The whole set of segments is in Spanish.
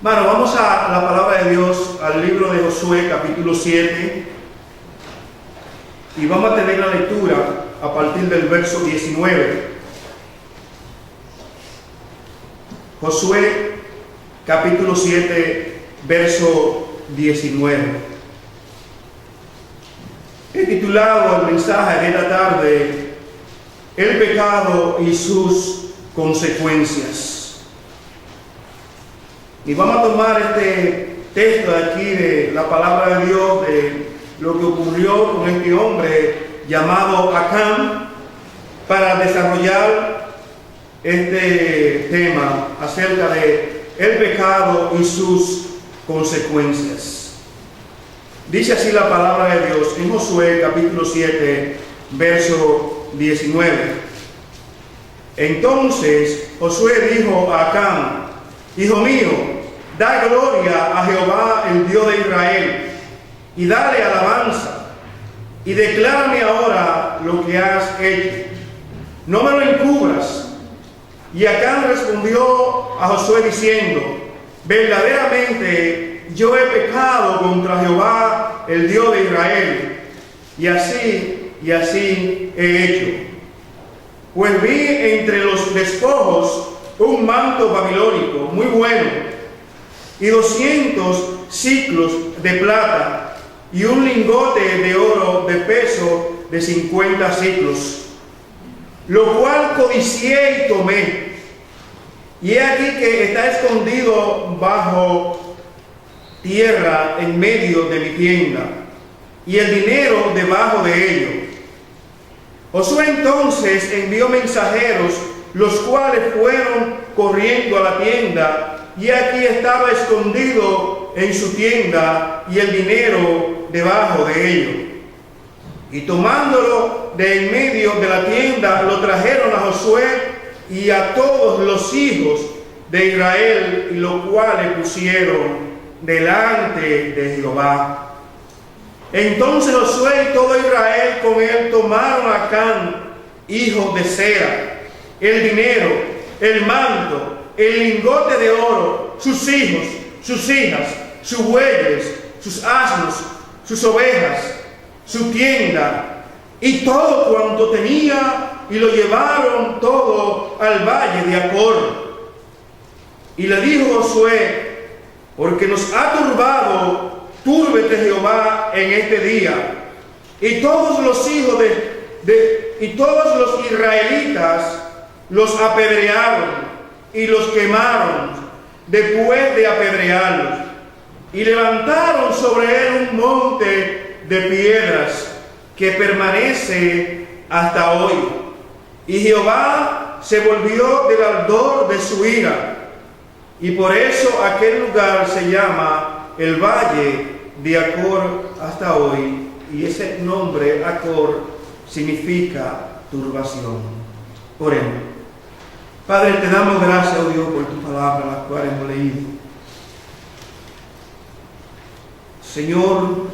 Bueno, vamos a la palabra de Dios, al libro de Josué, capítulo 7, y vamos a tener la lectura a partir del verso 19. Josué, capítulo 7, verso 19. He titulado el mensaje de esta tarde, El pecado y sus consecuencias. Y vamos a tomar este texto de aquí de la palabra de Dios, de lo que ocurrió con este hombre llamado Acán, para desarrollar este tema acerca de el pecado y sus consecuencias. Dice así la palabra de Dios en Josué capítulo 7, verso 19. Entonces Josué dijo a Acán: Hijo mío, da gloria a Jehová, el Dios de Israel, y dale alabanza, y declárame ahora lo que has hecho. No me lo encubras. Y Acán respondió a Josué diciendo: verdaderamente yo he pecado contra Jehová, el Dios de Israel, y así he hecho. Pues vi entre los despojos un manto babilónico muy bueno, y 200 siclos de plata, y un lingote de oro de peso de 50 siclos, lo cual codicié y tomé. Y he aquí que está escondido bajo tierra en medio de mi tienda, y el dinero debajo de ello. Josué entonces envió mensajeros, los cuales fueron corriendo a la tienda, y aquí estaba escondido en su tienda y el dinero debajo de ello. Y tomándolo de en medio de la tienda, lo trajeron a Josué y a todos los hijos de Israel, y los cuales pusieron delante de Jehová. Entonces Josué y todo Israel con él tomaron a Acán, hijo de Zera, el dinero, el manto, el lingote de oro, sus hijos, sus hijas, sus bueyes, sus asnos, sus ovejas, su tienda y todo cuanto tenía, y lo llevaron todo al valle de Acor. Y le dijo Josué: porque nos ha turbado, túrbete Jehová en este día. Y todos los hijos y todos los israelitas los apedrearon y los quemaron después de apedrearlos, y levantaron sobre él un monte de piedras que permanece hasta hoy. Y Jehová se volvió del ardor de su ira, y por eso aquel lugar se llama el Valle de Acor hasta hoy, y ese nombre Acor significa turbación. Oremos. Padre, te damos gracias, oh Dios, por tu palabra, la cual hemos leído. Señor,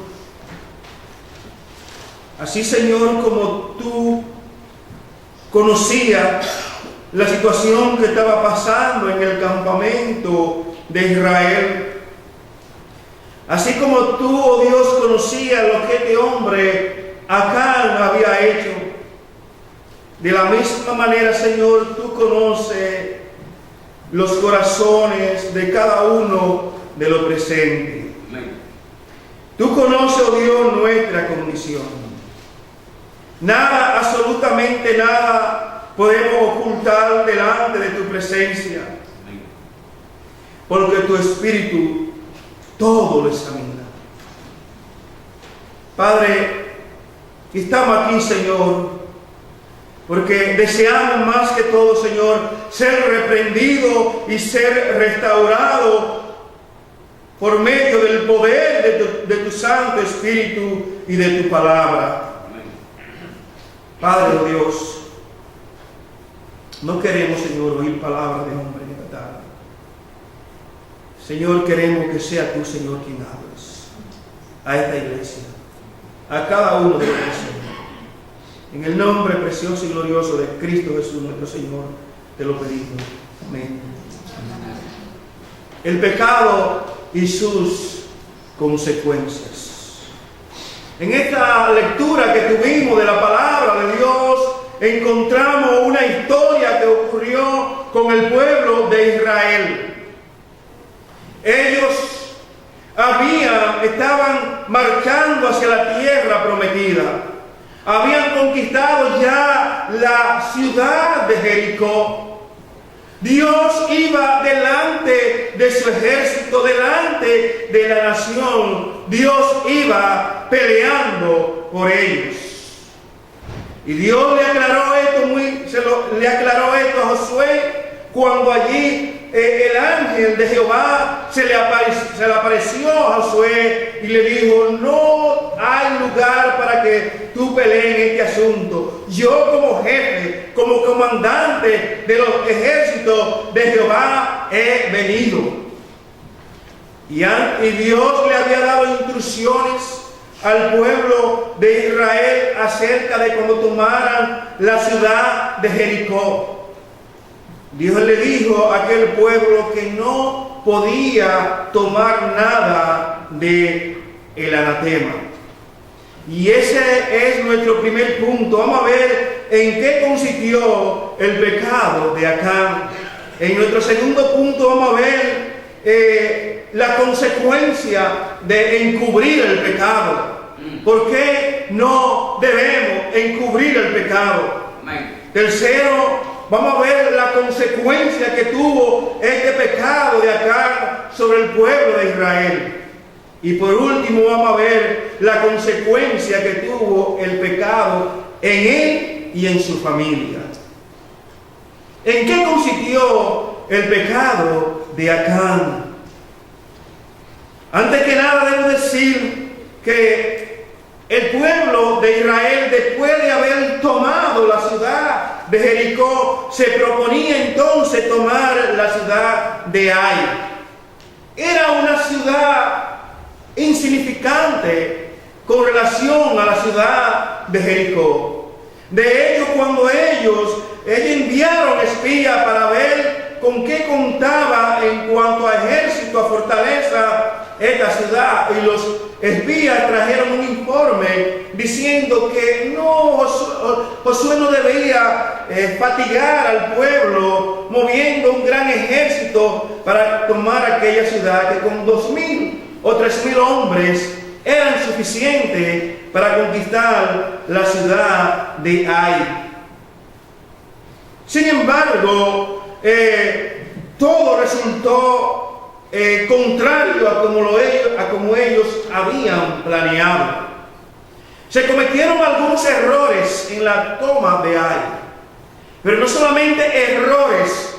así, Señor, como tú conocías la situación que estaba pasando en el campamento de Israel, así como tú, oh Dios, conocías lo que este hombre Acán había hecho, de la misma manera, Señor, tú conoces los corazones de cada uno de los presentes. Tú conoces, oh Dios, nuestra condición. Nada, absolutamente nada, podemos ocultar delante de tu presencia, porque tu Espíritu todo lo examina. Padre, estamos aquí, Señor, porque deseamos más que todo, Señor, ser reprendido y ser restaurado por medio del poder de tu Santo Espíritu y de tu palabra. Padre, oh Dios, no queremos, Señor, oír palabras de hombre en esta tarde. Señor, queremos que sea tú, Señor, quien hables a esta iglesia, a cada uno de nosotros, Señor. En el nombre precioso y glorioso de Cristo Jesús, nuestro Señor, te lo pedimos. Amén. el pecado y sus consecuencias. En esta lectura que tuvimos de la palabra de Dios, encontramos una historia que ocurrió con el pueblo de Israel. Ellos estaban marchando hacia la tierra prometida. Habían conquistado ya la ciudad de Jericó. Dios iba delante de su ejército, delante de la nación. Dios iba peleando por ellos. Y Dios le aclaró esto a Josué cuando allí el ángel de Jehová se le apareció a Josué y le dijo: no hay lugar para que tú pelees en este asunto. Yo como jefe, como comandante de los ejércitos de Jehová he venido. Y Dios le había dado instrucciones al pueblo de Israel acerca de cuando tomaran la ciudad de Jericó. Dios le dijo a aquel pueblo que no podía tomar nada de el anatema. Y ese es nuestro primer punto. Vamos a ver en qué consistió el pecado de Acán. En nuestro segundo punto vamos a ver la consecuencia de encubrir el pecado. ¿Por qué no debemos encubrir el pecado? Tercero, vamos a ver la consecuencia que tuvo este pecado de Acán sobre el pueblo de Israel. Y por último vamos a ver la consecuencia que tuvo el pecado en él y en su familia. ¿En qué consistió el pecado de Acán? Antes que nada debo decir que el pueblo de Israel, después de haber tomado la ciudad de Jericó, se proponía entonces tomar la ciudad de Ai. Era una ciudad insignificante con relación a la ciudad de Jericó. De hecho, cuando ellos enviaron espías para ver con qué contaba en cuanto a ejército, a fortaleza, esta ciudad, y los espías trajeron un informe diciendo que Josué no debía fatigar al pueblo moviendo un gran ejército para tomar aquella ciudad, que con 2,000 o 3,000 hombres eran suficientes para conquistar la ciudad de Ai. Sin embargo, todo resultó contrario a como ellos habían planeado. Se cometieron algunos errores en la toma de Ai, pero no solamente errores,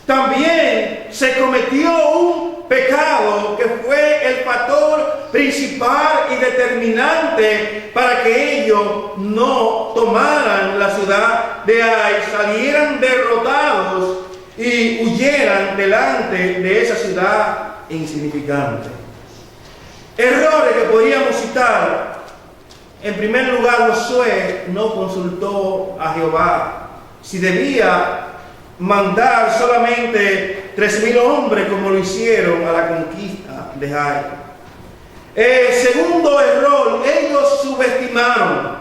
también se cometió un pecado que fue el factor principal y determinante para que ellos no tomaran la ciudad de Ai, salieran derrotados y huyeran delante de esa ciudad insignificante. Errores que podríamos citar. En primer lugar, Josué no consultó a Jehová si debía mandar solamente 3,000 hombres como lo hicieron a la conquista de Ai. Segundo error, ellos subestimaron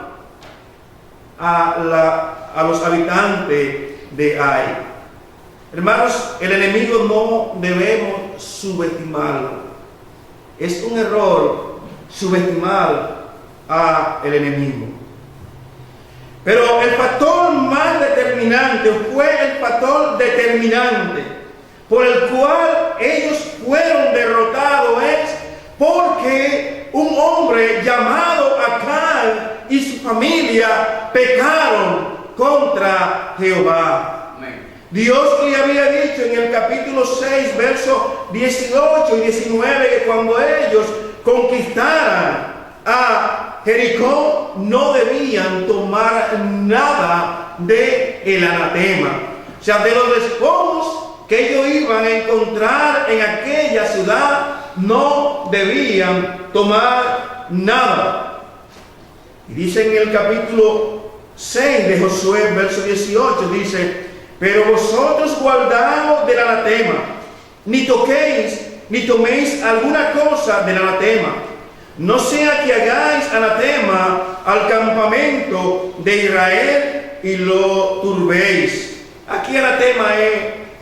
a los habitantes de Ai. Hermanos, el enemigo no debemos subestimarlo. Es un error subestimar al enemigo. Pero el factor más determinante, fue el factor determinante por el cual ellos fueron derrotados, es porque un hombre llamado Acán y su familia pecaron contra Jehová. Dios le había dicho en el capítulo 6, versos 18 y 19, que cuando ellos conquistaran a Jericó no debían tomar nada de el anatema. O sea, de los despojos que ellos iban a encontrar en aquella ciudad, no debían tomar nada. Y dice en el capítulo 6 de Josué, verso 18, dice: pero vosotros guardaos del anatema ni toquéis, ni toméis alguna cosa del anatema. No sea que hagáis anatema al campamento de Israel y lo turbéis. Aquí anatema es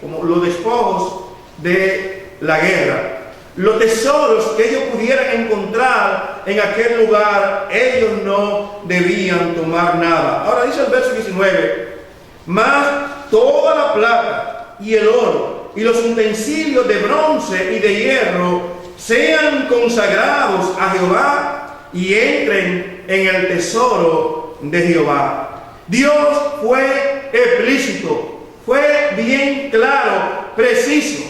como los despojos de la guerra. Los tesoros que ellos pudieran encontrar en aquel lugar, ellos no debían tomar nada. Ahora dice el verso 19, mas toda la plata y el oro y los utensilios de bronce y de hierro sean consagrados a Jehová y entren en el tesoro de Jehová. Dios fue explícito, fue bien claro, preciso,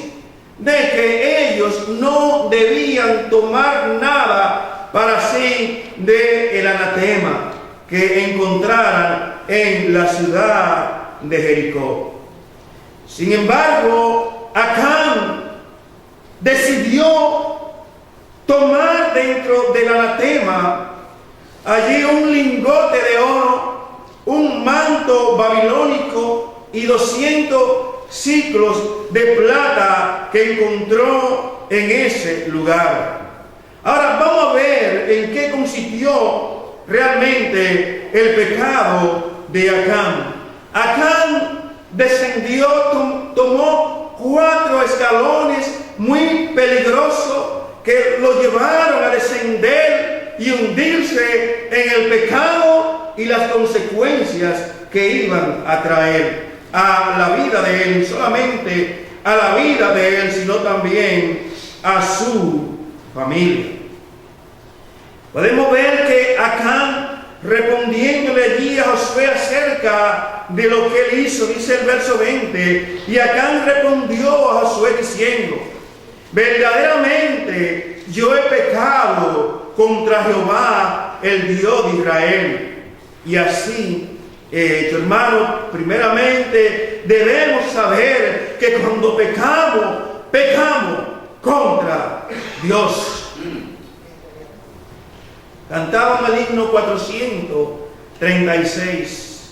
de que ellos no debían tomar nada para sí del anatema que encontraran en la ciudad de Jericó. Sin embargo, Acán decidió tomar dentro del anatema allí un lingote de oro, un manto babilónico y 200 ciclos de plata que encontró en ese lugar. Ahora vamos a ver en qué consistió realmente el pecado de Acán. Acán descendió, tomó 4 escalones muy peligrosos que lo llevaron a descender y hundirse en el pecado y las consecuencias que iban a traer a la vida de él, no solamente a la vida de él, sino también a su familia. Podemos ver que Acán, respondiéndole allí a Josué acerca de lo que él hizo, dice el verso 20, y Acán respondió a Josué diciendo, verdaderamente yo he pecado contra Jehová, el Dios de Israel, y así hermanos, primeramente debemos saber que cuando pecamos contra Dios. Cantábamos el himno 436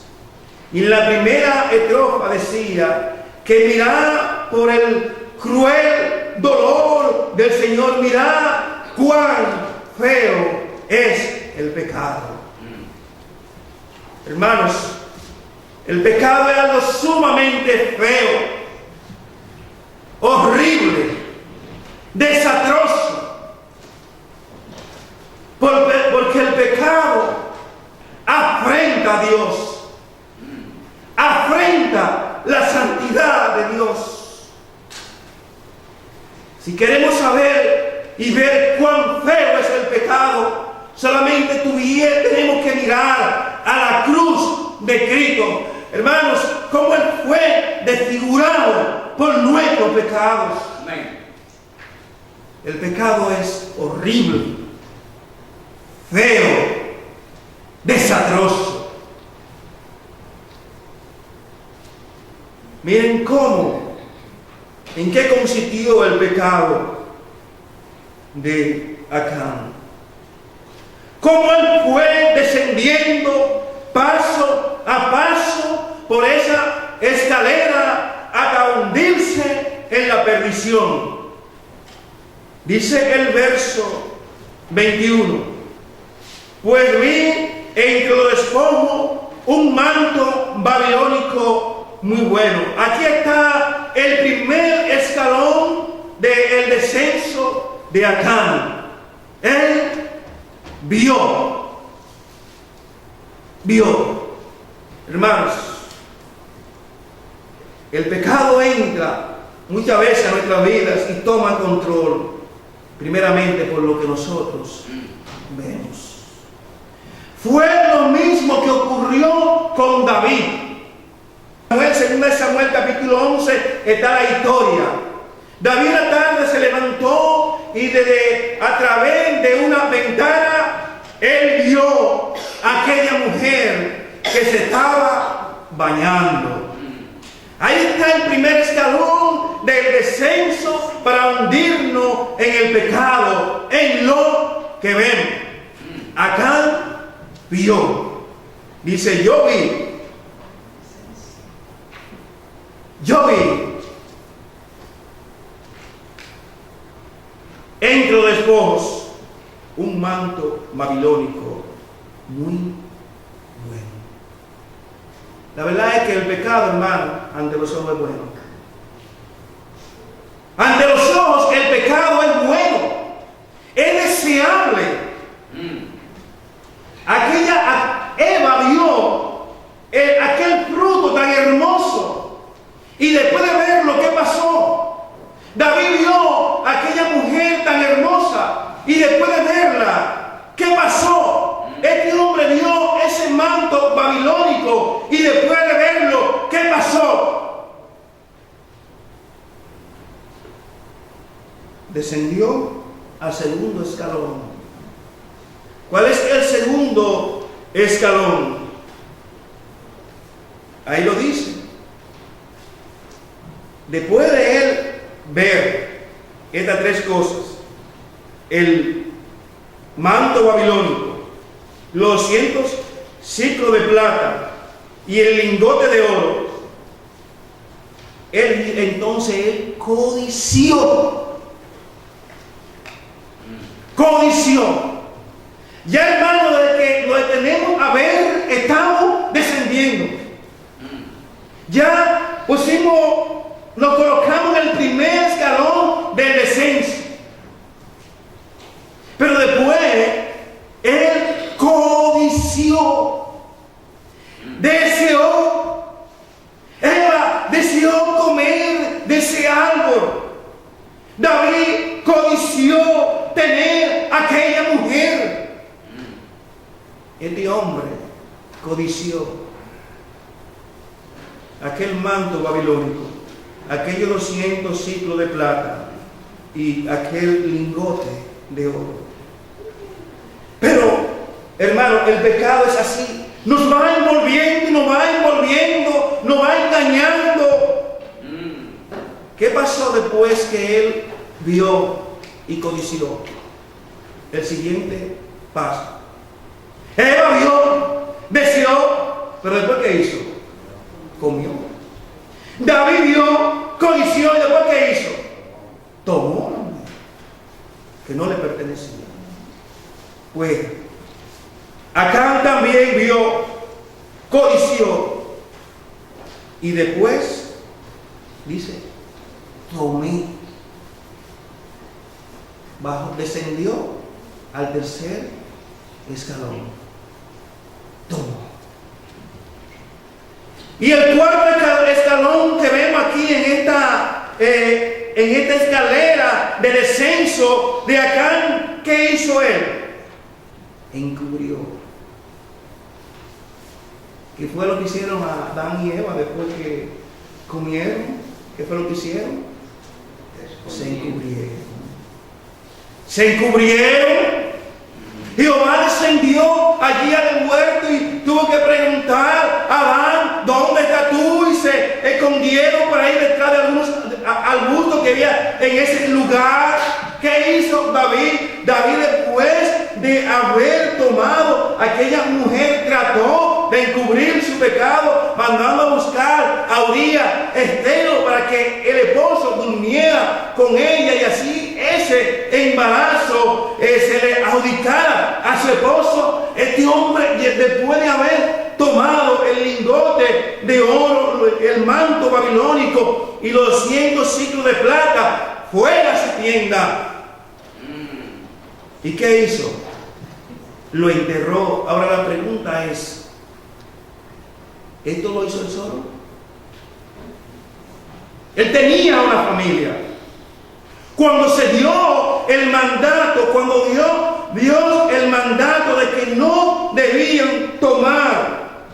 y en la primera estrofa decía que mirá por el cruel dolor del Señor, mirá cuán feo es el pecado. Hermanos, el pecado es algo sumamente feo, horrible, desastroso, porque el pecado afrenta a Dios, afrenta la santidad de Dios. Si queremos saber y ver cuán feo es el pecado, solamente tú y yo tenemos que mirar a la cruz de Cristo. Hermanos, cómo Él fue desfigurado por nuestros pecados. Amén. El pecado es horrible, feo, desastroso. Miren cómo, en qué consistió el pecado de Acán. Cómo él fue descendiendo paso a paso por esa escalera hasta hundirse en la perdición. Dice el verso 21, pues vi entre los despojos un manto babilónico muy bueno. Aquí está el primer escalón del descenso de Acán. Él vio. Hermanos, el pecado entra muchas veces a nuestras vidas y toma control, primeramente por lo que nosotros vemos. Fue lo mismo que ocurrió con David. En 2 Samuel capítulo 11 está la historia. David una tarde se levantó y a través de una ventana él vio a aquella mujer que se estaba bañando. Ahí está el primer escalón del descenso para hundirnos en el pecado, en lo que vemos. Acá vio. Dice, yo vi. despojos un manto babilónico muy bueno. La verdad es que el pecado, hermano, ante los ojos es bueno. Ante los ojos el pecado es bueno, es deseable. Eva vio aquel fruto tan hermoso, y después de ver lo que pasó, David vio aquella mujer tan hermosa, y después de verla, ¿qué pasó? Este hombre vio ese manto babilónico, y después de verlo, ¿qué pasó? Descendió al segundo escalón. ¿Cuál es el segundo escalón? Ahí lo dice. Después de él ver estas tres cosas, el manto babilónico, los 200 ciclos de plata y el lingote de oro, entonces él codició. Ya, hermano, desde que lo detenemos a ver, estamos descendiendo. Ya nos colocamos en el primer escalón del descenso. Pero después, él codició, deseó. Eva deseó comer de ese árbol. David codició tener aquella mujer. Este hombre codició aquel manto babilónico, aquellos 200 ciclos de plata y aquel lingote de oro. Pero, hermano, el pecado es así. Nos va envolviendo, nos va engañando. ¿Qué pasó después que él vio y codició? El siguiente paso. Eva vio, deseó, pero después ¿qué hizo? Comió. David vio, codició, y después ¿qué hizo? Tomó, que no le pertenecía. Pues Acán también vio, codició, y después dice, tomé. Descendió al tercer escalón. Tomó. Y el cuarto escalón que vemos aquí en esta escalera de descenso de Acán, ¿qué hizo él? Encubrió. ¿Qué fue lo que hicieron a Adán y Eva después que comieron? ¿Qué fue lo que hicieron? Se encubrieron. Se encubrieron. Jehová descendió allí al huerto y tuvo que preguntar a Adán, ¿dónde estás tú? Y se escondieron por ahí detrás de algunos arbustos que había en ese lugar. ¿Qué hizo David? David, después de haber tomado aquella mujer, trató de encubrir su pecado, mandando a buscar a Urías, Estero, para que el esposo durmiera con ella y así ese embarazo se le adjudicara a su esposo. Este hombre, después de haber tomado el lingote de oro, el manto babilónico y los 200 ciclos de plata, fue a su tienda. ¿Y qué hizo? Lo enterró. Ahora la pregunta es, ¿esto lo hizo él solo? Él tenía una familia. Cuando se dio el mandato, cuando dio Dios el mandato de que no debían tomar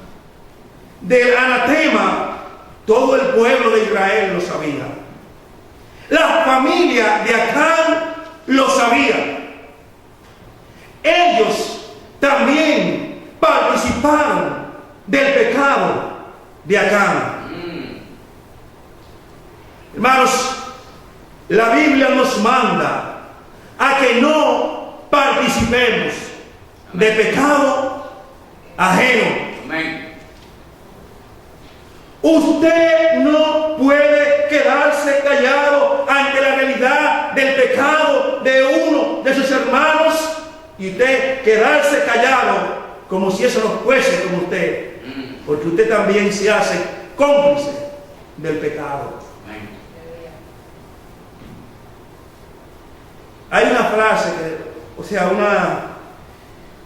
del anatema, todo el pueblo de Israel lo sabía. La familia de Acán lo sabía. Ellos también participaron del pecado de Acán. Hermanos, la Biblia nos manda a que no participemos de pecado ajeno. Amén. Usted no puede quedarse callado ante la realidad del pecado de uno de sus hermanos y usted quedarse callado como si eso no fuese con usted, porque usted también se hace cómplice del pecado. Hay una frase,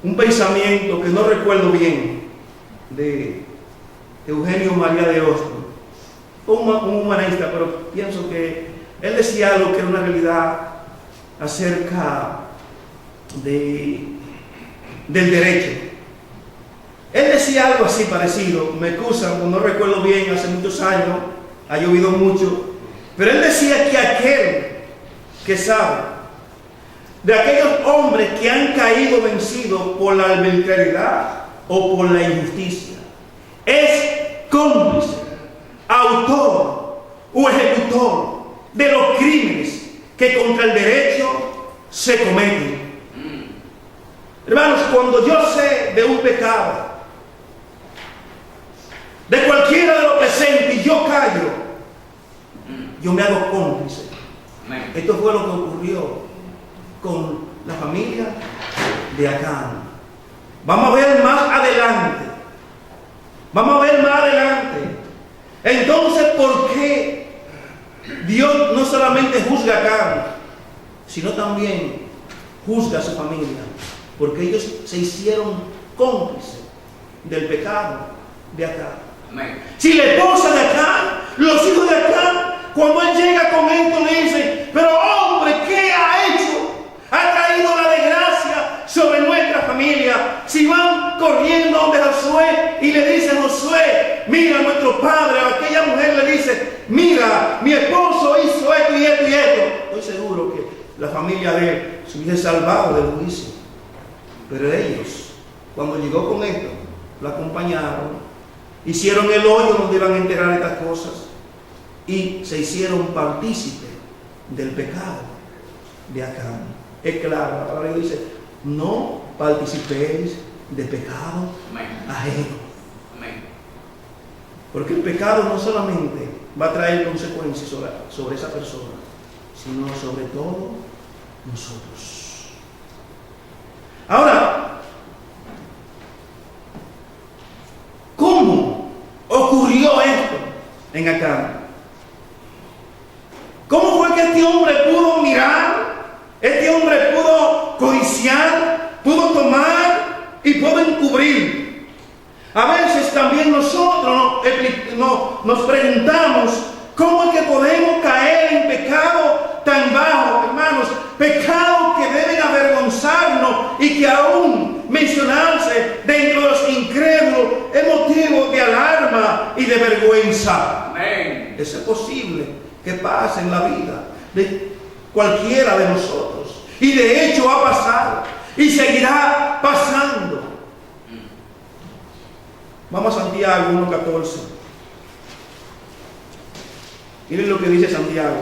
un pensamiento que no recuerdo bien, de Eugenio María de Hostos, un humanista, pero pienso que él decía algo que era una realidad acerca del derecho. Él decía algo así parecido, me excusan, no recuerdo bien, hace muchos años, ha llovido mucho, pero él decía que aquel que sabe de aquellos hombres que han caído vencidos por la arbitrariedad o por la injusticia, es cómplice, autor o ejecutor de los crímenes que contra el derecho se cometen. Hermanos, cuando yo sé de un pecado, de cualquiera de los presentes, y yo callo, yo me hago cómplice. Esto fue lo que ocurrió con la familia de Acán. Vamos a ver más adelante. Entonces, ¿por qué Dios no solamente juzga a Acán, sino también juzga a su familia? Porque ellos se hicieron cómplices del pecado de Acán. Si la esposa de Acán, los hijos de Acán, cuando él llega con esto, le dicen: pero hombre, ¿qué ha hecho? Ha traído la desgracia sobre nuestra familia. Si van corriendo donde Josué y le dicen: Josué, mira, nuestro padre, o aquella mujer le dice: mira, mi esposo hizo esto y esto y esto, estoy seguro que la familia de él se hubiese salvado del juicio. Pero ellos, cuando llegó con esto, lo acompañaron, hicieron el hoyo donde iban a enterrar estas cosas y se hicieron partícipes del pecado de Acán. Es claro, la palabra dice: no participéis de pecado ajeno. Porque el pecado no solamente va a traer consecuencias sobre esa persona, sino sobre todo nosotros. Ahora, ¿cómo ocurrió esto en Acán? ¿Cómo fue que este hombre pudo mirar? Este hombre pudo codiciar, pudo tomar y pudo encubrir. A veces también nosotros nos preguntamos: ¿cómo es que podemos caer en pecado tan bajo, hermanos? Pecado que deben avergonzarnos y que aún mencionarse dentro de los incrédulos es motivo de alarma y de vergüenza. Amén. ¿Es posible que pase en la vida de cualquiera de nosotros? Y de hecho ha pasado y seguirá pasando. Vamos a Santiago 1:14. Miren lo que dice Santiago.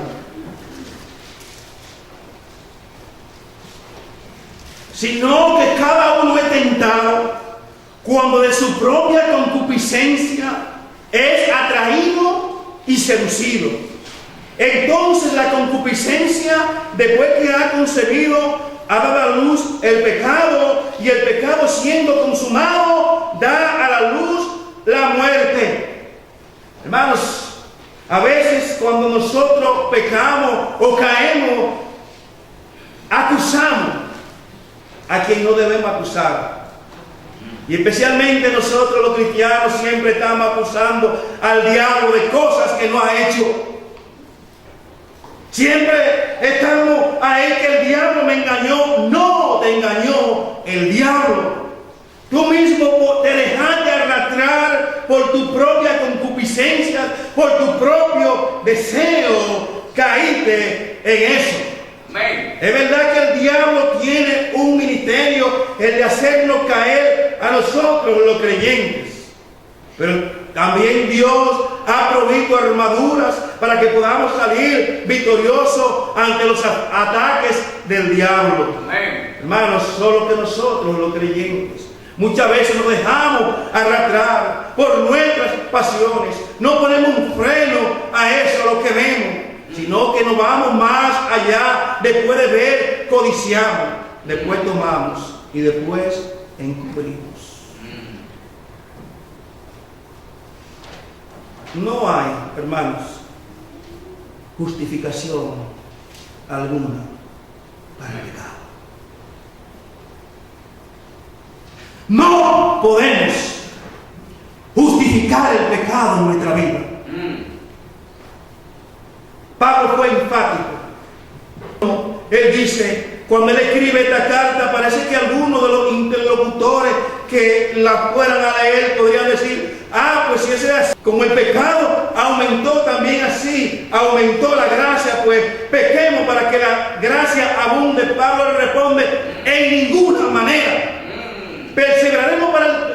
Sino que cada uno es tentado cuando de su propia concupiscencia es atraído y seducido. Entonces la concupiscencia, después que ha concebido, ha dado a luz el pecado, y el pecado, siendo consumado, da a la luz la muerte. Hermanos, a veces cuando nosotros pecamos o caemos, acusamos a quien no debemos acusar. Y especialmente nosotros los cristianos siempre estamos acusando al diablo de cosas que no ha hecho. Siempre estamos a él, que el diablo me engañó. No te engañó el diablo. Tú mismo te dejaste arrastrar por tu propia concupiscencia, por tu propio deseo, caíste en eso. Amén. Es verdad que el diablo tiene un ministerio, el de hacernos caer a nosotros los creyentes, pero también Dios ha provisto armaduras para que podamos salir victoriosos ante los ataques del diablo. Amén. Hermanos, solo que nosotros los creyentes muchas veces nos dejamos arrastrar por nuestras pasiones, no ponemos un freno a eso, a lo que vemos, sino que nos vamos más allá. Después de ver, codiciamos. después tomamos y después encubrimos. No hay, hermanos, justificación alguna para el pecado. No podemos justificar el pecado en nuestra vida. Pablo fue enfático. Él dice, cuando él escribe esta carta, parece que algunos de los interlocutores que la fueran a leer podrían decir, pues si ese es así, como el pecado aumentó también así, aumentó la gracia, pues pequemos para que la gracia abunde. Pablo le responde, en ninguna manera. Perseveraremos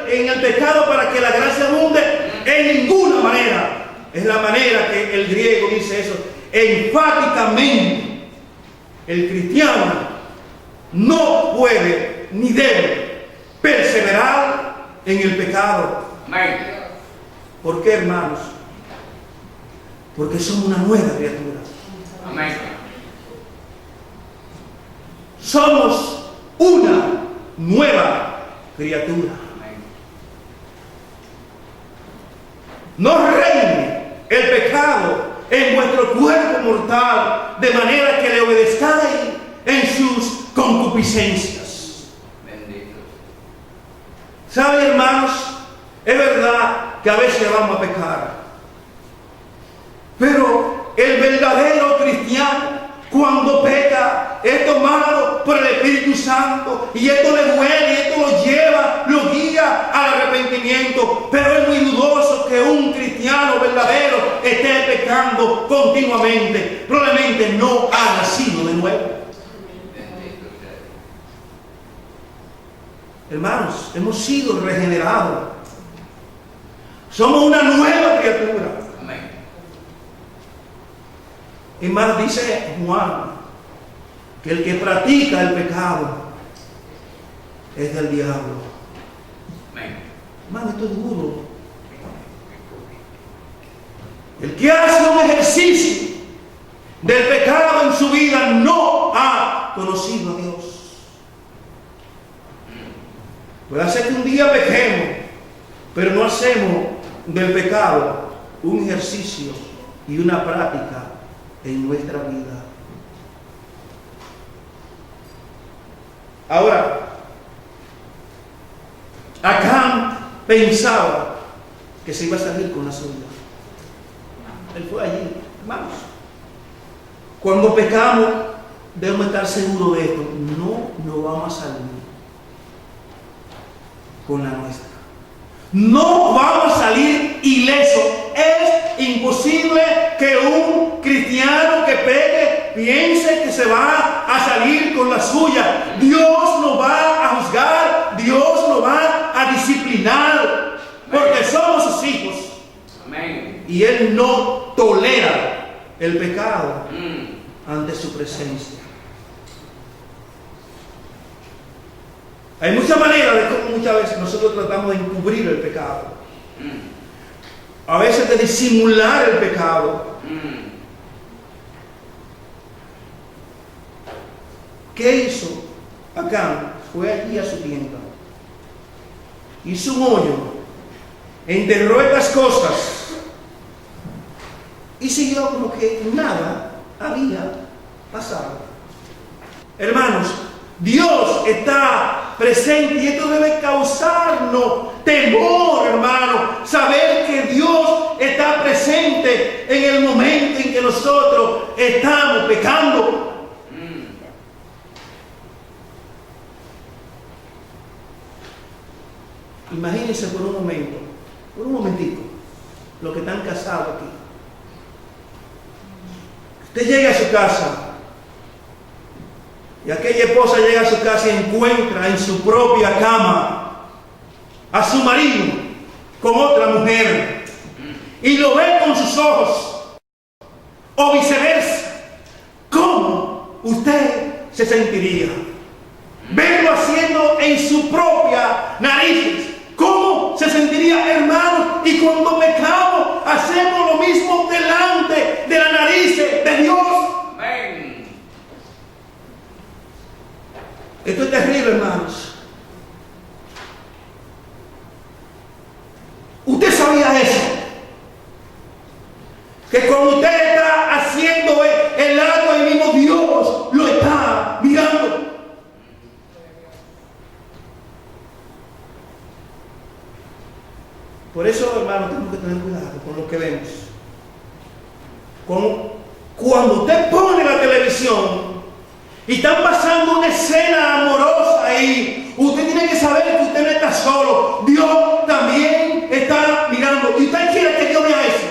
en el pecado para que la gracia abunde, en ninguna manera. Es la manera que el griego dice eso, enfáticamente. El cristiano no puede ni debe perseverar en el pecado. Amén. ¿Por qué, hermanos? Porque somos una nueva criatura. Amén. Somos una nueva criatura. No reine el pecado en vuestro cuerpo mortal, de manera que le obedezcáis en sus concupiscencias. Bendito. ¿Saben, hermanos? Es verdad que a veces vamos a pecar, pero el verdadero cristiano, cuando peca, es tomado por el Espíritu Santo, y esto le duele, y esto lo lleva, lo guía al arrepentimiento. Pero es muy dudoso que un cristiano verdadero esté pecando continuamente. Probablemente no ha nacido de nuevo. Hermanos, hemos sido regenerados. Somos una nueva criatura. Amén. Y más dice Juan que el que practica el pecado es del diablo. Amén. Hermano, esto es duro. El que hace un ejercicio del pecado en su vida no ha conocido a Dios. Puede ser que un día pequemos, pero no hacemos del pecado un ejercicio y una práctica en nuestra vida. Ahora, Acán pensaba que se iba a salir con la suya. Él fue allí, hermanos. Cuando pecamos, debemos estar seguros de esto. No vamos a salir con la nuestra. No vamos a salir ilesos. Es imposible que un cristiano que peque piense que se va a salir con la suya. Dios nos va a juzgar, Dios nos va a disciplinar, porque somos sus hijos. Amén. Y Él no tolera el pecado ante su presencia. Hay muchas maneras de cómo muchas veces nosotros tratamos de encubrir el pecado. A veces de disimular el pecado. ¿Qué hizo Acán? Fue allí a su tienda, hizo un hoyo, enterró estas cosas y siguió como que nada había pasado. Hermanos, Dios está presente y esto debe causarnos temor, hermano, saber que Dios está presente en el momento en que nosotros estamos pecando. Imagínense por un momento, por un momentito, los que están casados aquí. Usted llega a su casa y aquella esposa llega a su casa y encuentra en su propia cama a su marido con otra mujer y lo ve con sus ojos, o viceversa. ¿Cómo usted se sentiría? Verlo haciendo en su propia nariz. ¿Cómo se sentiría, hermano? Y cuando pecamos, hacemos lo mismo delante de la nariz de Dios. Amén. Esto es que cuando usted está haciendo el acto, el mismo Dios lo está mirando. Por eso, hermano, tenemos que tener cuidado con lo que vemos. Cuando usted pone la televisión y están pasando una escena amorosa ahí, usted tiene que saber que usted no está solo. Dios también está mirando. Y usted quiere que Dios vea eso.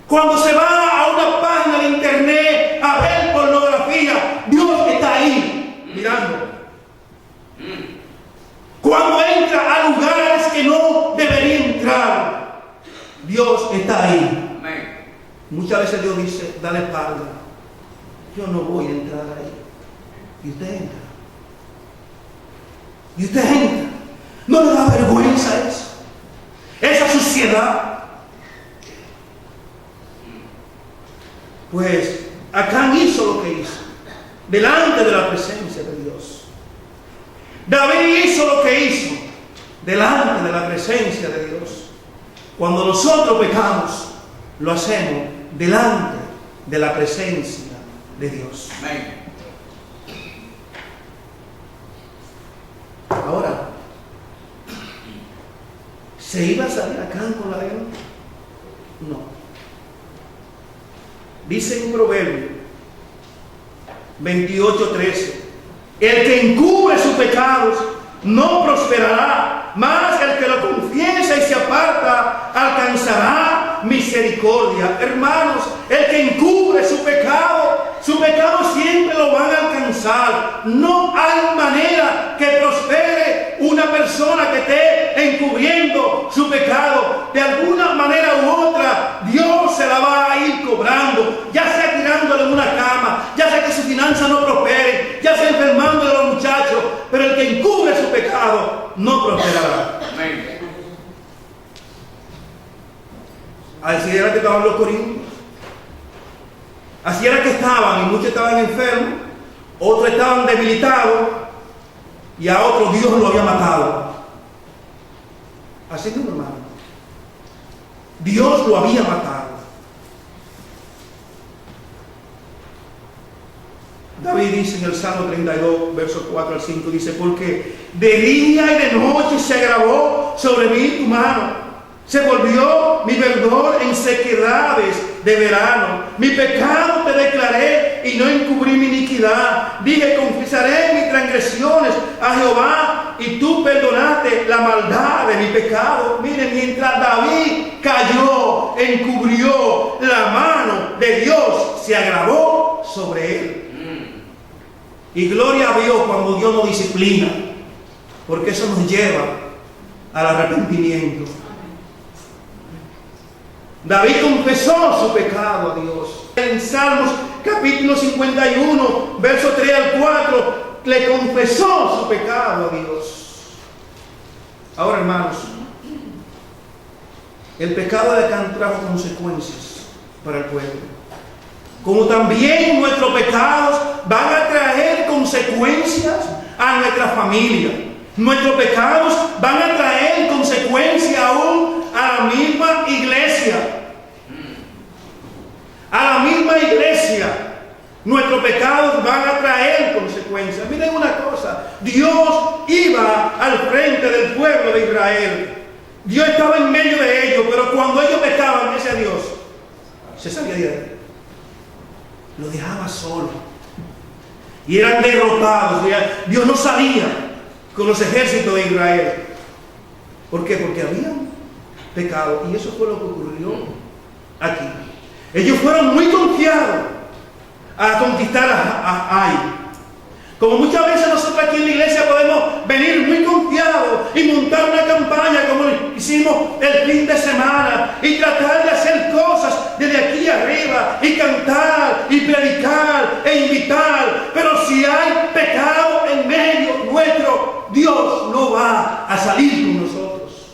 Cuando se va a una página de internet a ver pornografía, Dios está ahí mirando. Cuando entra a lugares que no debería entrar, Dios está ahí. Amén. Muchas veces Dios dice, dale espalda. Yo no voy a entrar ahí. Y usted entra. Y usted entra. ¿No le da vergüenza eso? Esa suciedad. Pues Acán hizo lo que hizo delante de la presencia de Dios. David hizo lo que hizo delante de la presencia de Dios. Cuando nosotros pecamos, lo hacemos delante de la presencia de Dios. Amén. Ahora, ¿se iba a salir Acán con la leona? No. Dice en Proverbio 28:13, el que encubre sus pecados no prosperará, mas el que lo confiesa y se aparta alcanzará misericordia. Hermanos, el que encubre su pecado siempre lo van a alcanzar. No hay manera que prospere una persona que esté encubriendo su pecado. De alguna manera u otra, Dios se la va a ir cobrando, ya sea tirándole en una cama, ya sea que su finanza no prospere, ya sea enfermando de los muchachos, pero el que encubre su pecado no prosperará. Amén. Así era que estaban los corintios. Así era que estaban, y muchos estaban enfermos, otros estaban debilitados, y a otros Dios lo había matado. Así mismo, hermano. Dios lo había matado. David dice en el Salmo 32, versos 4 al 5, dice, porque de día y de noche se agravó sobre mí tu mano. Se volvió mi verdor en sequedades de verano. Mi pecado te declaré y no encubrí mi iniquidad. Dije, confesaré mis transgresiones a Jehová y tú perdonaste la maldad de mi pecado. Miren, mientras David cayó, encubrió, la mano de Dios se agravó sobre él. Y gloria a Dios cuando Dios nos disciplina, porque eso nos lleva al arrepentimiento. David confesó su pecado a Dios. En Salmos capítulo 51, versos 3 al 4, le confesó su pecado a Dios. Ahora, hermanos, el pecado de Acán trajo consecuencias para el pueblo. Como también nuestros pecados van a traer consecuencias a nuestra familia. Nuestros pecados van a traer consecuencias aún a la misma iglesia. A la misma iglesia. Nuestros pecados van a traer consecuencias. Miren una cosa. Dios iba al frente del pueblo de Israel. Dios estaba en medio de ellos. Pero cuando ellos pecaban, ese Dios se salía de ahí. Lo dejaba solo. Y eran derrotados. Dios no salía con los ejércitos de Israel. ¿Por qué? Porque habían pecado. Y eso fue lo que ocurrió aquí. Ellos fueron muy confiados a conquistar a Ai. Como muchas veces nosotros aquí en la iglesia podemos venir muy confiados y montar una campaña como hicimos el fin de semana y tratar de hacer cosas desde aquí arriba y cantar y predicar e invitar. Pero si hay pecado en medio nuestro, Dios no va a salir con nosotros.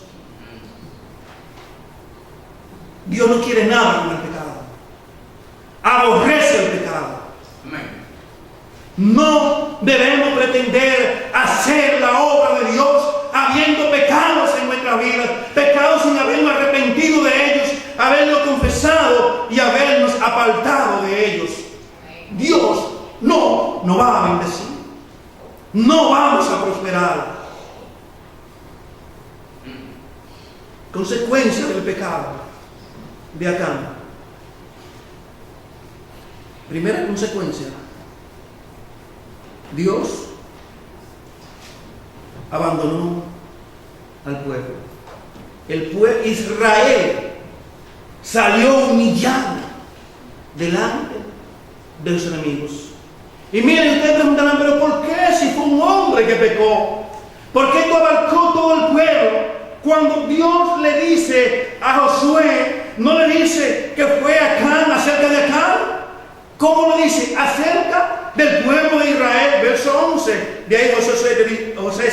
Dios no quiere nada con el pecado. Aborrece el pecado. Amén. No debemos pretender hacer la obra de Dios habiendo pecados en nuestras vidas, pecados sin habernos arrepentido. no va a bendecir. No vamos a prosperar. Consecuencia del pecado de Acán. Primera consecuencia: Dios abandonó al pueblo. El pueblo Israel salió humillado delante de los enemigos. Y miren, ustedes preguntarán, pero ¿por qué si fue un hombre que pecó? ¿Por qué esto abarcó todo el pueblo? Cuando Dios le dice a Josué, no le dice que fue Acán, acerca de Acán. ¿Cómo lo dice? Acerca del pueblo de Israel, verso 11. De ahí Josué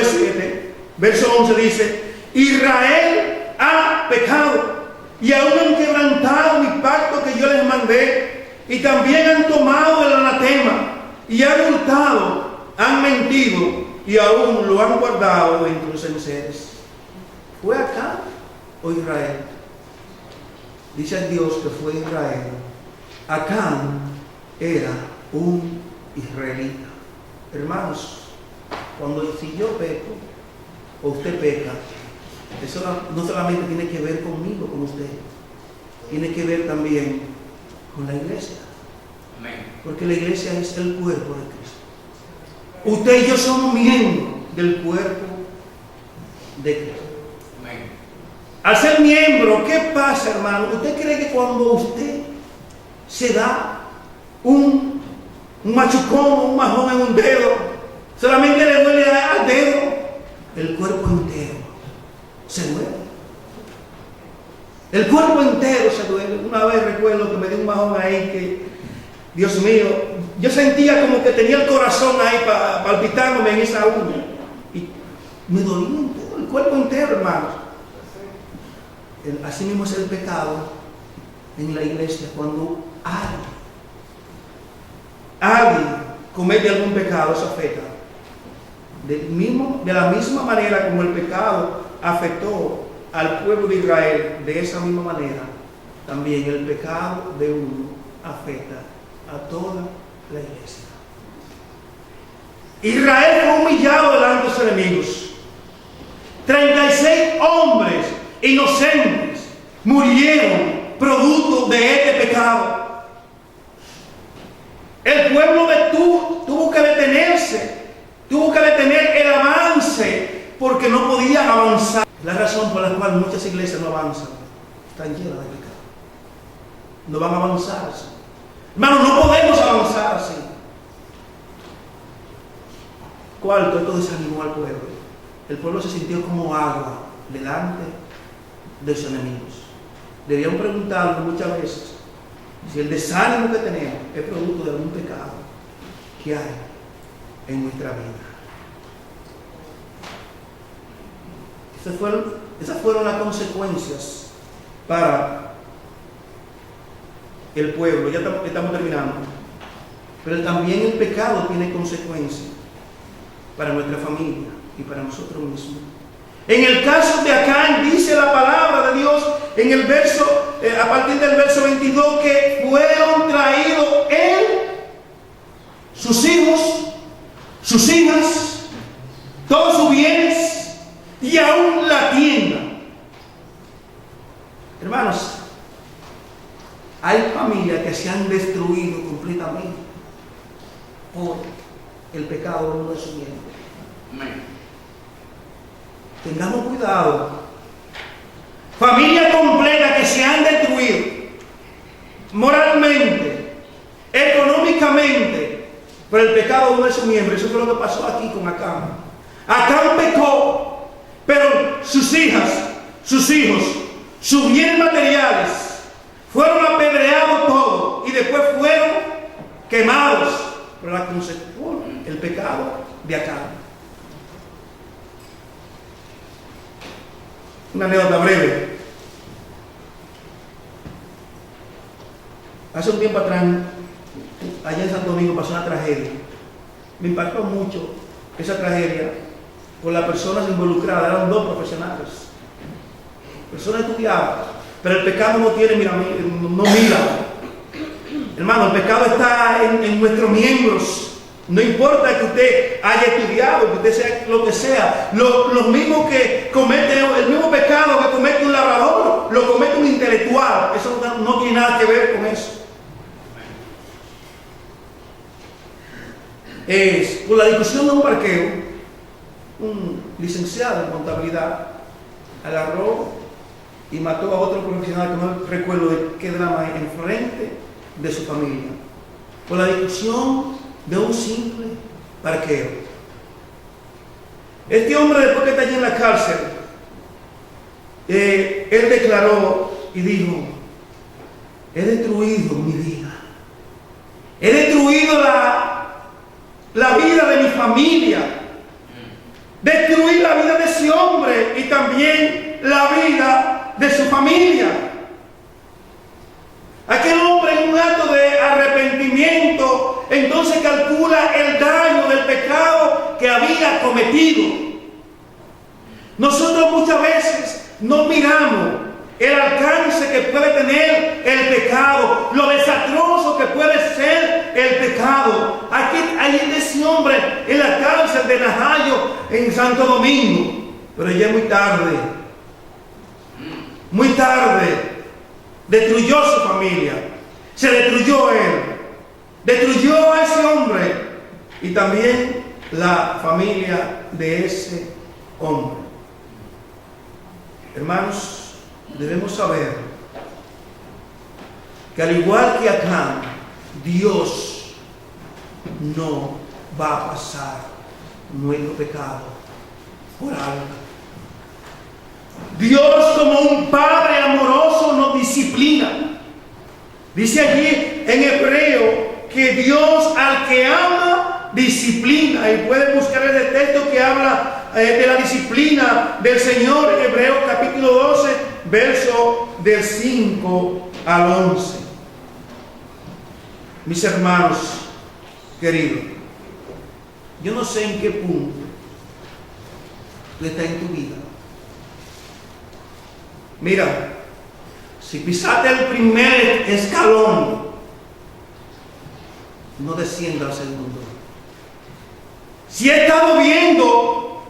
7, verso 11 dice: Israel ha pecado y aún han quebrantado mi pacto que yo les mandé, y también han tomado el anatema y han hurtado, han mentido y aún lo han guardado entre los enseres. ¿Fue Acán o Israel? Dice Dios que fue Israel. Acán era un israelita. Hermanos, si yo peco o usted peca, eso no solamente tiene que ver conmigo, con usted, tiene que ver también con la iglesia. Amén. Porque la iglesia es el cuerpo de Cristo. Usted y yo somos miembros del cuerpo de Cristo. Amén. Al ser miembro, ¿qué pasa, hermano? ¿Usted cree que cuando usted se da un machucón, un majón en un dedo, solamente le duele al dedo? El cuerpo entero se duele. El cuerpo entero se duele. Una vez recuerdo que me dio un majón ahí que, Dios mío, yo sentía como que tenía el corazón ahí palpitándome en esa uña. Y me dolía entero, el cuerpo entero, hermanos. Así mismo es el pecado en la iglesia. Cuando alguien comete algún pecado, eso afecta. De la misma manera como el pecado afectó al pueblo de Israel, de esa misma manera también el pecado de uno afecta a toda la iglesia. Israel fue humillado delante de sus enemigos. 36 hombres inocentes murieron producto de este pecado. El pueblo tuvo que detenerse, tuvo que detener el avance porque no podían avanzar. La razón por la cual muchas iglesias no avanzan, están llenas de pecado. No van a avanzar así. Hermano, no podemos avanzar así. Cuarto, esto desanimó al pueblo. El pueblo se sintió como agua delante de sus enemigos. Debían preguntarnos muchas veces si el desánimo que tenemos es producto de algún pecado que hay en nuestra vida. Esas fueron las consecuencias para el pueblo. Ya estamos terminando. Pero también el pecado tiene consecuencias para nuestra familia y para nosotros mismos. En el caso de Acán, dice la palabra de Dios en el verso, a partir del verso 22, que fueron traídos él, sus hijos, sus hijas, todos sus bienes y aún la tienda. Hermanos, hay familias que se han destruido completamente por el pecado de uno de sus miembros. Amén. Tengamos cuidado. Familias completas que se han destruido moralmente, económicamente, por el pecado de uno de sus miembros. Eso fue lo que pasó aquí con Acán. Acán pecó, pero sus hijas, sus hijos, sus bienes materiales fueron apedreados todos y después fueron quemados por el pecado de Acán. Una anécdota breve. Hace un tiempo atrás, allá en Santo Domingo pasó una tragedia. Me impactó mucho esa tragedia con las personas involucradas. Eran dos profesionales, personas estudiadas, pero el pecado no tiene, no mira. Hermano, el pecado está en nuestros miembros. No importa que usted haya estudiado, que usted sea lo que sea. Los mismos que cometen el mismo pecado que comete un labrador, lo comete un intelectual. Eso no tiene nada que ver con eso. Por la discusión de un parqueo, un licenciado en contabilidad agarró y mató a otro profesional que no recuerdo de qué drama, en frente de su familia, por la discusión de un simple parqueo. Este hombre, después que está allí en la cárcel, él declaró y dijo: he destruido mi vida, he destruido la vida de mi familia, destruí la vida de ese hombre y también la vida de su familia. Aquel hombre, en un acto de arrepentimiento, entonces calcula el daño del pecado que había cometido. Nosotros muchas veces no miramos el alcance que puede tener el pecado, lo desastroso que puede ser el pecado. Aquí hay ese hombre en la cárcel de Najayo, en Santo Domingo, pero ya es muy tarde. Muy tarde. Destruyó su familia, se destruyó él, destruyó a ese hombre y también la familia de ese hombre. Hermanos, debemos saber que al igual que Acán, Dios no va a pasar nuestro pecado por alto. Dios, como un padre amoroso, nos disciplina. Dice allí en Hebreo que Dios al que ama disciplina, y pueden buscar el texto que habla de la disciplina del Señor en Hebreos capítulo 12, verso del 5 al 11. Mis hermanos queridos, yo no sé en qué punto tú estás en tu vida. Mira, si pisaste el primer escalón, no descienda al segundo. Si estás viendo,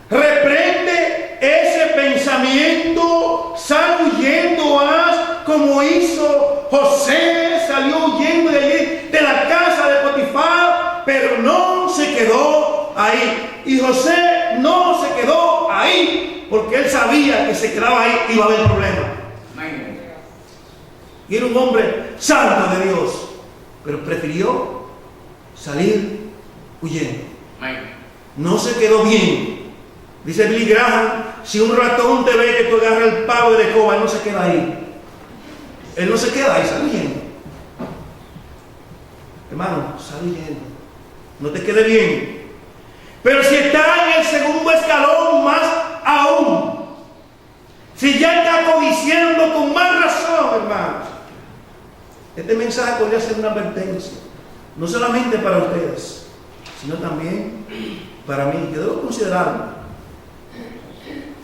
reprende ese pensamiento, sal huyendo, haz como hizo José, salió huyendo de allí, de la casa de Potifar, pero no se quedó ahí. Y José no se quedó ahí, porque él sabía que se quedaba ahí iba a haber problemas. Y era un hombre santo de Dios, pero prefirió salir huyendo. No se quedó bien. Dice Billy Graham: si un ratón te ve que tú agarras el palo de la escoba, él no se queda ahí. Él no se queda ahí, sale huyendo. Hermano, sale huyendo. No te quede bien. Pero si está en el segundo escalón, más aún. Si ya está codiciando con más razón, hermanos. Este mensaje podría ser una advertencia, no solamente para ustedes, sino también para mí. Yo debo considerarlo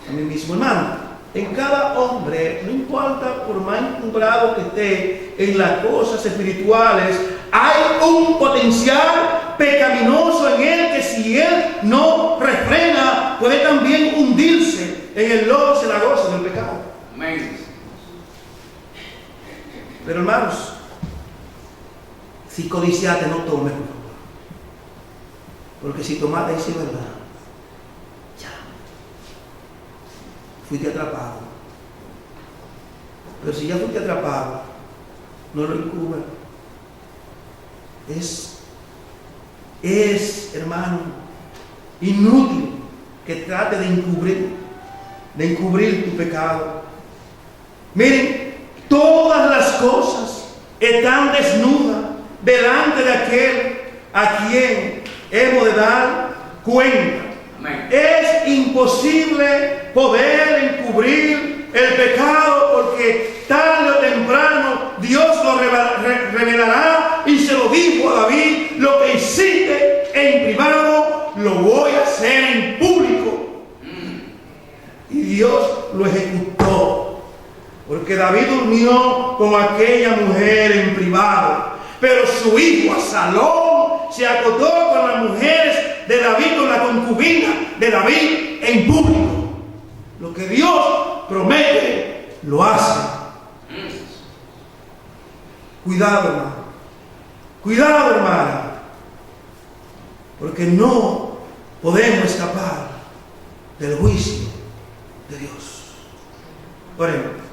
a mí mismo, hermano. En cada hombre, no importa por más encumbrado que esté en las cosas espirituales, hay un potencial pecaminoso en él que, si él no refrena, puede también hundirse en el lodo cenagoso del pecado. Amén. Pero hermanos, si codiciaste, no tomes, por favor. Porque si tomaste, ahí sí es verdad. Ya. Fuiste atrapado. Pero si ya fuiste atrapado, no lo encubras. Es, hermano, inútil que trate de encubrir tu pecado. Miren, todas las cosas están desnudas delante de aquel a quien hemos de dar cuenta. Amén. Es imposible poder encubrir el pecado, porque tarde o temprano Dios lo revelará, y se lo dijo a David: lo que hiciste en privado lo voy a hacer en público. Y Dios lo ejecutó. Porque David durmió con aquella mujer en privado, pero su hijo Absalón se acostó con las mujeres de David, con la concubina de David en público. Lo que Dios promete, lo hace. Cuidado, hermano. Cuidado, hermana. Porque no podemos escapar del juicio de Dios. Oremos.